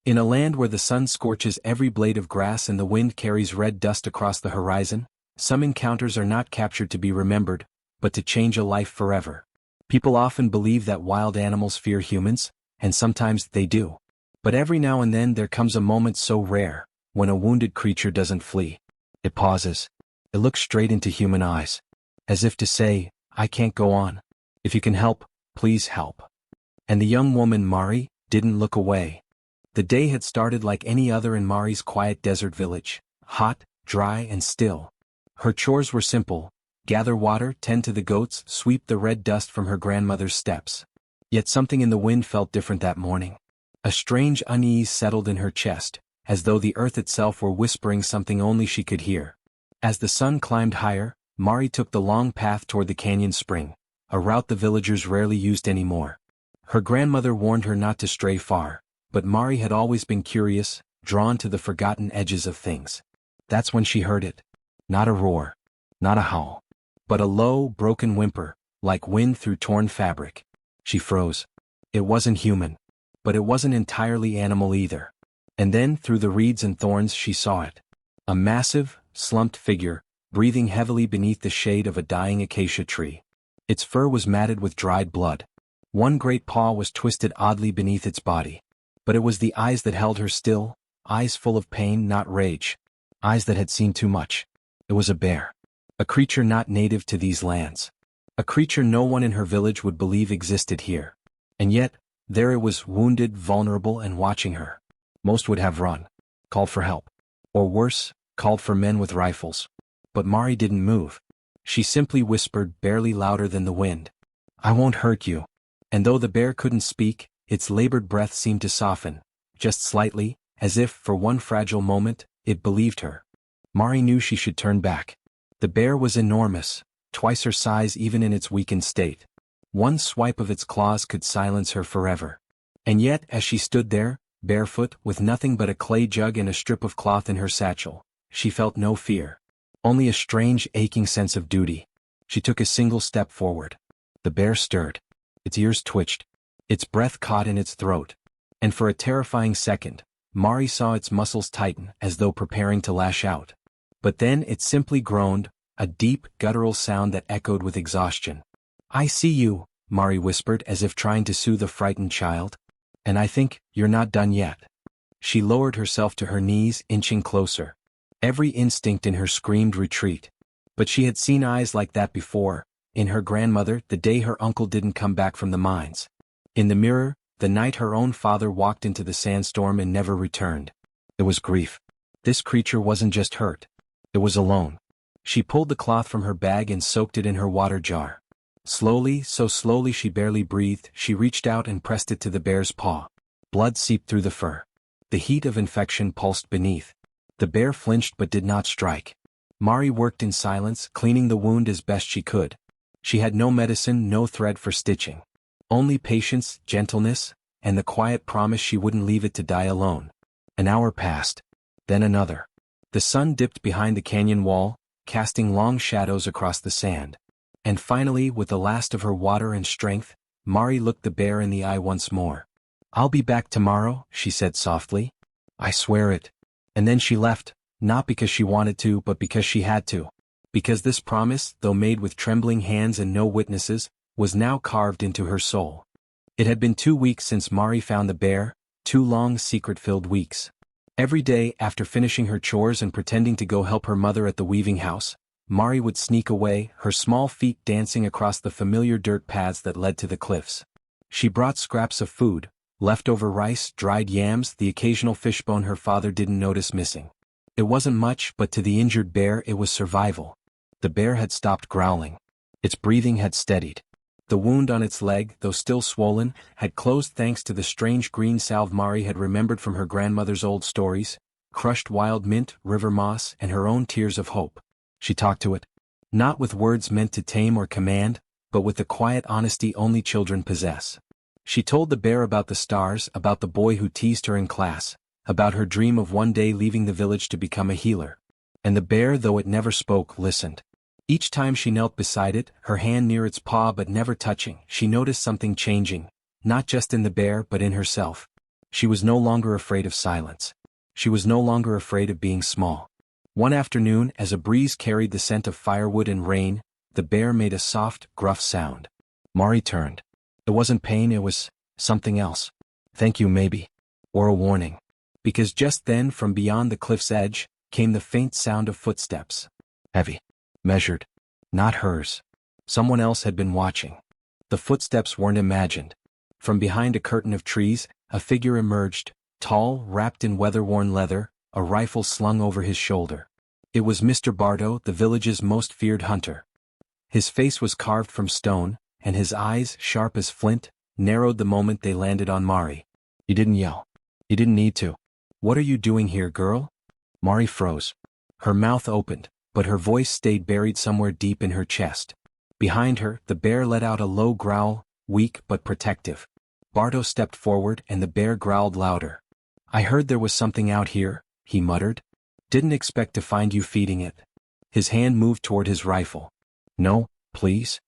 In a land where the sun scorches every blade of grass and the wind carries red dust across the horizon, some encounters are not captured to be remembered, but to change a life forever. People often believe that wild animals fear humans, and sometimes they do. But every now and then there comes a moment so rare, when a wounded creature doesn't flee. It pauses. It looks straight into human eyes, as if to say, I can't go on. If you can help, please help. And the young woman, Mari, didn't look away. The day had started like any other in Mari's quiet desert village, hot, dry and still. Her chores were simple: gather water, tend to the goats, sweep the red dust from her grandmother's steps. Yet something in the wind felt different that morning. A strange unease settled in her chest, as though the earth itself were whispering something only she could hear. As the sun climbed higher, Mari took the long path toward the canyon spring, a route the villagers rarely used anymore. Her grandmother warned her not to stray far, but Mari had always been curious, drawn to the forgotten edges of things. That's when she heard it. Not a roar, not a howl, but a low, broken whimper, like wind through torn fabric. She froze. It wasn't human, but it wasn't entirely animal either. And then, through the reeds and thorns, she saw it. A massive, slumped figure, breathing heavily beneath the shade of a dying acacia tree. Its fur was matted with dried blood. One great paw was twisted oddly beneath its body. But it was the eyes that held her still, eyes full of pain, not rage. Eyes that had seen too much. It was a bear. A creature not native to these lands. A creature no one in her village would believe existed here. And yet, there it was, wounded, vulnerable, and watching her. Most would have run, called for help. Or worse, called for men with rifles. But Mari didn't move. She simply whispered, barely louder than the wind, I won't hurt you. And though the bear couldn't speak, its labored breath seemed to soften, just slightly, as if, for one fragile moment, it believed her. Mari knew she should turn back. The bear was enormous, twice her size even in its weakened state. One swipe of its claws could silence her forever. And yet, as she stood there, barefoot, with nothing but a clay jug and a strip of cloth in her satchel, she felt no fear. Only a strange, aching sense of duty. She took a single step forward. The bear stirred. Its ears twitched. Its breath caught in its throat. And for a terrifying second, Mari saw its muscles tighten, as though preparing to lash out. But then it simply groaned, a deep, guttural sound that echoed with exhaustion. I see you, Mari whispered, as if trying to soothe a frightened child. And I think you're not done yet. She lowered herself to her knees, inching closer. Every instinct in her screamed retreat. But she had seen eyes like that before, in her grandmother, the day her uncle didn't come back from the mines. In the mirror, the night her own father walked into the sandstorm and never returned. It was grief. This creature wasn't just hurt. It was alone. She pulled the cloth from her bag and soaked it in her water jar. Slowly, so slowly she barely breathed, she reached out and pressed it to the bear's paw. Blood seeped through the fur. The heat of infection pulsed beneath. The bear flinched but did not strike. Mari worked in silence, cleaning the wound as best she could. She had no medicine, no thread for stitching. Only patience, gentleness, and the quiet promise she wouldn't leave it to die alone. An hour passed. Then another. The sun dipped behind the canyon wall, casting long shadows across the sand. And finally, with the last of her water and strength, Mari looked the bear in the eye once more. I'll be back tomorrow, she said softly. I swear it. And then she left, not because she wanted to, but because she had to. Because this promise, though made with trembling hands and no witnesses, was now carved into her soul. It had been 2 weeks since Mari found the bear, 2 long, secret-filled weeks. Every day, after finishing her chores and pretending to go help her mother at the weaving house, Mari would sneak away, her small feet dancing across the familiar dirt paths that led to the cliffs. She brought scraps of food, leftover rice, dried yams, the occasional fishbone her father didn't notice missing. It wasn't much, but to the injured bear it was survival. The bear had stopped growling. Its breathing had steadied. The wound on its leg, though still swollen, had closed thanks to the strange green salve Mari had remembered from her grandmother's old stories, crushed wild mint, river moss, and her own tears of hope. She talked to it. Not with words meant to tame or command, but with the quiet honesty only children possess. She told the bear about the stars, about the boy who teased her in class, about her dream of one day leaving the village to become a healer. And the bear, though it never spoke, listened. Each time she knelt beside it, her hand near its paw but never touching, she noticed something changing, not just in the bear but in herself. She was no longer afraid of silence. She was no longer afraid of being small. One afternoon, as a breeze carried the scent of firewood and rain, the bear made a soft, gruff sound. Mari turned. It wasn't pain, it was something else. Thank you, maybe. Or a warning. Because just then, from beyond the cliff's edge, came the faint sound of footsteps. Heavy. Measured. Not hers. Someone else had been watching. The footsteps weren't imagined. From behind a curtain of trees, a figure emerged, tall, wrapped in weather-worn leather, a rifle slung over his shoulder. It was Mr. Bardo, the village's most feared hunter. His face was carved from stone, and his eyes, sharp as flint, narrowed the moment they landed on Mari. He didn't yell. He didn't need to. What are you doing here, girl? Mari froze. Her mouth opened, but her voice stayed buried somewhere deep in her chest. Behind her, the bear let out a low growl, weak but protective. Bardo stepped forward and the bear growled louder. I heard there was something out here, he muttered. Didn't expect to find you feeding it. His hand moved toward his rifle. No, please.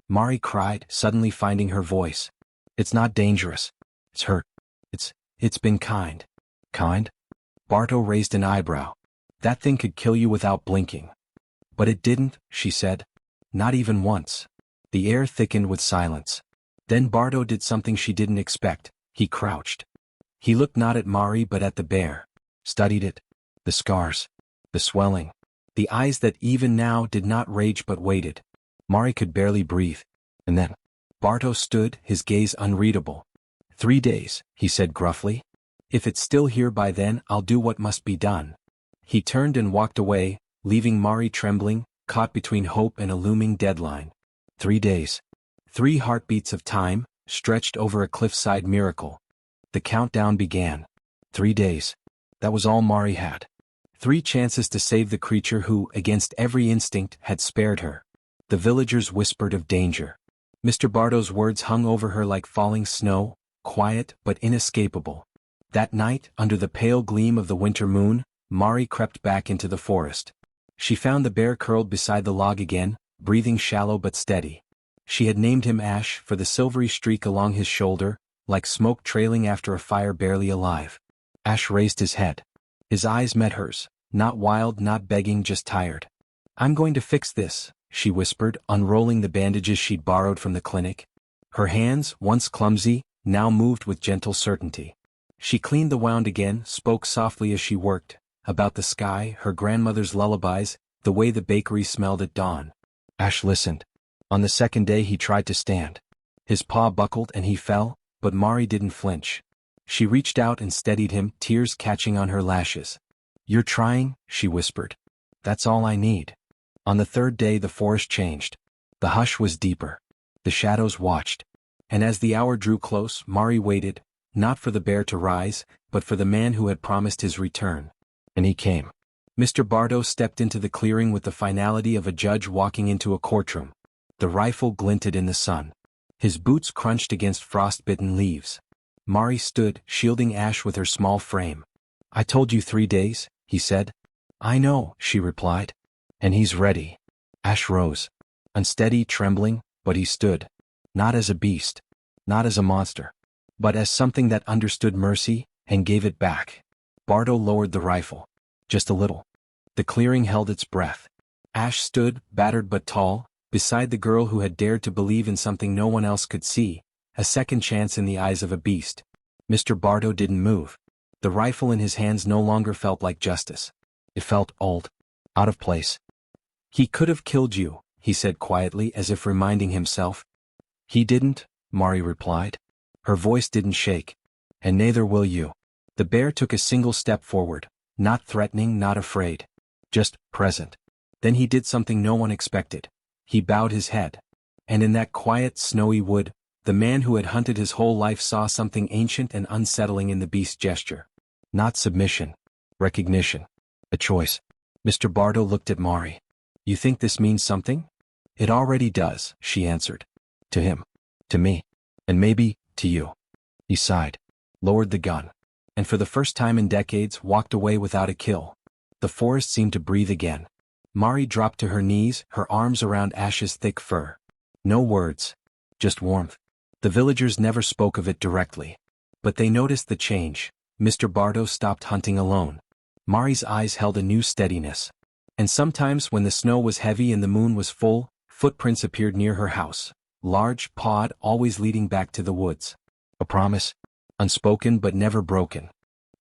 Mari cried, suddenly finding her voice. It's not dangerous. It's hurt. It's been kind. Kind? Bardo raised an eyebrow. That thing could kill you without blinking. But it didn't, she said. Not even once. The air thickened with silence. Then Bardo did something she didn't expect. He crouched. He looked not at Mari but at the bear. Studied it. The scars. The swelling. The eyes that even now did not rage but waited. Mari could barely breathe. And then, Bardo stood, his gaze unreadable. 3 days, he said gruffly. If it's still here by then, I'll do what must be done. He turned and walked away, leaving Mari trembling, caught between hope and a looming deadline. 3 days. 3 heartbeats of time, stretched over a cliffside miracle. The countdown began. 3 days. That was all Mari had. 3 chances to save the creature who, against every instinct, had spared her. The villagers whispered of danger. Mr. Bardo's words hung over her like falling snow, quiet but inescapable. That night, under the pale gleam of the winter moon, Mari crept back into the forest. She found the bear curled beside the log again, breathing shallow but steady. She had named him Ash for the silvery streak along his shoulder, like smoke trailing after a fire barely alive. Ash raised his head. His eyes met hers, not wild, not begging, just tired. I'm going to fix this, she whispered, unrolling the bandages she'd borrowed from the clinic. Her hands, once clumsy, now moved with gentle certainty. She cleaned the wound again, spoke softly as she worked, about the sky, her grandmother's lullabies, the way the bakery smelled at dawn. Ash listened. On the second day he tried to stand. His paw buckled and he fell, but Mari didn't flinch. She reached out and steadied him, tears catching on her lashes. You're trying, she whispered. That's all I need. On the third day the forest changed. The hush was deeper. The shadows watched. And as the hour drew close, Mari waited, not for the bear to rise, but for the man who had promised his return. And he came. Mr. Bardo stepped into the clearing with the finality of a judge walking into a courtroom. The rifle glinted in the sun. His boots crunched against frost-bitten leaves. Mari stood, shielding Ash with her small frame. I told you 3 days, he said. I know, she replied. And he's ready. Ash rose. Unsteady, trembling, but he stood. Not as a beast. Not as a monster. But as something that understood mercy, and gave it back. Bardo lowered the rifle. Just a little. The clearing held its breath. Ash stood, battered but tall, beside the girl who had dared to believe in something no one else could see, a second chance in the eyes of a beast. Mr. Bardo didn't move. The rifle in his hands no longer felt like justice. It felt old. Out of place. He could have killed you, he said quietly as if reminding himself. He didn't, Mari replied. Her voice didn't shake. And neither will you. The bear took a single step forward, not threatening, not afraid. Just present. Then he did something no one expected. He bowed his head. And in that quiet, snowy wood, the man who had hunted his whole life saw something ancient and unsettling in the beast's gesture. Not submission. Recognition. A choice. Mr. Bardo looked at Mari. You think this means something? It already does, she answered. To him. To me. And maybe, to you. He sighed. Lowered the gun. And for the first time in decades walked away without a kill. The forest seemed to breathe again. Mari dropped to her knees, her arms around Ash's thick fur. No words. Just warmth. The villagers never spoke of it directly. But they noticed the change. Mr. Bardo stopped hunting alone. Mari's eyes held a new steadiness. And sometimes when the snow was heavy and the moon was full, footprints appeared near her house. Large, pawed, always leading back to the woods. A promise. Unspoken but never broken.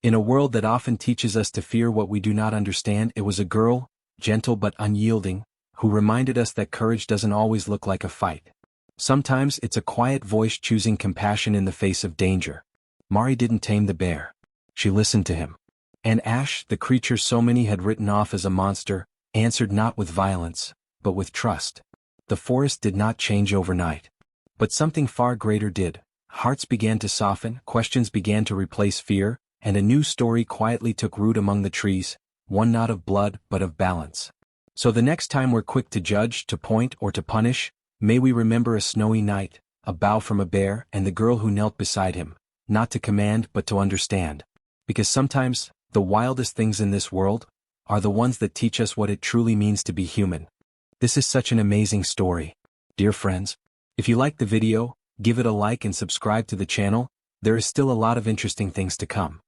In a world that often teaches us to fear what we do not understand, it was a girl, gentle but unyielding, who reminded us that courage doesn't always look like a fight. Sometimes it's a quiet voice choosing compassion in the face of danger. Mari didn't tame the bear. She listened to him. And Ash, the creature so many had written off as a monster, answered not with violence, but with trust. The forest did not change overnight. But something far greater did. Hearts began to soften, questions began to replace fear, and a new story quietly took root among the trees, one not of blood but of balance. So the next time we're quick to judge, to point, or to punish, may we remember a snowy night, a bow from a bear, and the girl who knelt beside him, not to command but to understand. Because sometimes, the wildest things in this world are the ones that teach us what it truly means to be human. This is such an amazing story. Dear friends, if you liked the video, give it a like and subscribe to the channel. There is still a lot of interesting things to come.